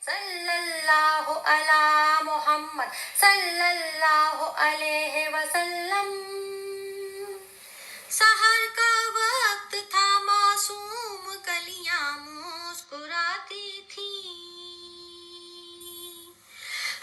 صلی اللہ علی محمد صلی اللہ علیہ وسلم۔ سحر کا وقت تھا، معصوم کلیاں مسکراتی تھیں،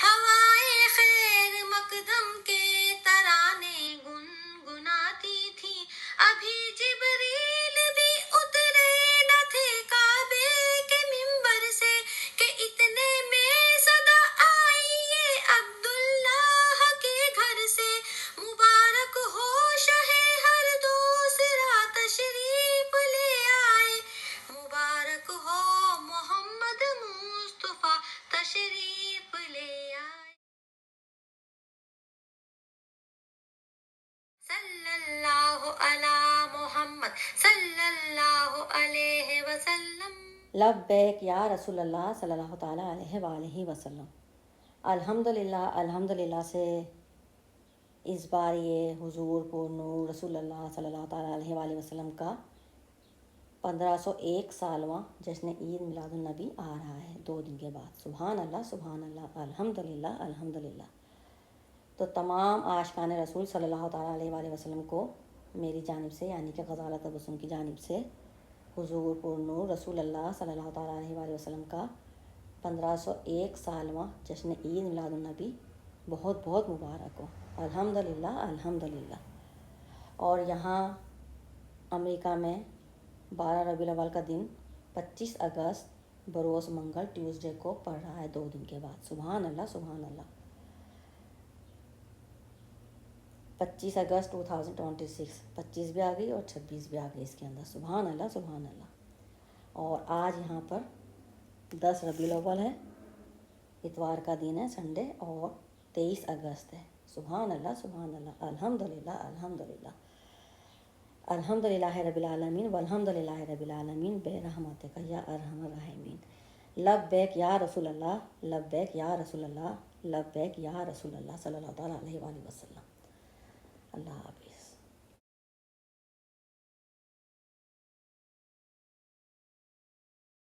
ہوائیں خیر مقدم کے ترانے گنگناتی تھیں، ابھی جبریل بھی اترے نہ تھے کعبے کے منبر سے کہ اتنے میں صدا آئی یہ عبداللہ کے گھر سے، مبارک ہو شہ ہر دوسرا تشریف لے آئے، مبارک ہو محمد مصطفیٰ تشریف لے آئے، صلی اللہ علی محمد صلی اللہ علیہ وسلم۔ لبیک یا رسول اللہ صلی اللہ تعالیٰ علیہ وآلہ وسلم۔ الحمدللہ سے اس بار یہ حضور پر نور رسول اللہ صلی اللہ تعالیٰ علیہ وآلہ وسلم کا 1501 سالواں جشن عید میلاد النبی آ رہا ہے 2 دن کے بعد۔ سبحان اللہ، الحمدللہ۔ تو تمام عاشقان رسول صلی اللہ تعالیٰ علیہ وآلہ وسلم کو میری جانب سے، یعنی کہ غزالہ تبسم کی جانب سے، حضور پر نور رسول اللہ صلی اللہ تعالیٰ علیہ وآلہ وسلم کا 1501 سالواں جشن عید میلاد النبی بہت بہت مبارک ہو۔ الحمدللہ۔ اور یہاں امریکہ میں 12 ربیع الاول کا دن 25 اگست بروز منگل ٹیوزڈے کو پڑ رہا ہے 2 دن کے بعد۔ سبحان اللہ۔ 25 اگست 2026، 25 بھی آ گئی اور 26 بھی آ گئی اس کے اندر۔ سبحان اللہ۔ اور آج یہاں پر 10 ربیع الاول ہے، اتوار کا دن ہے، سنڈے، اور 23 اگست ہے۔ سبحان اللہ، الحمدللہ رب العالمین والحمدللہ رب العالمین برحمتک یا ارحم الراحمین۔ لبیک یا رسول اللہ، لبیک یا رسول اللہ، لبیک یا رسول اللہ صلی اللہ تعالیٰ علیہ وآلہ وسلم۔ اللہ حافظ۔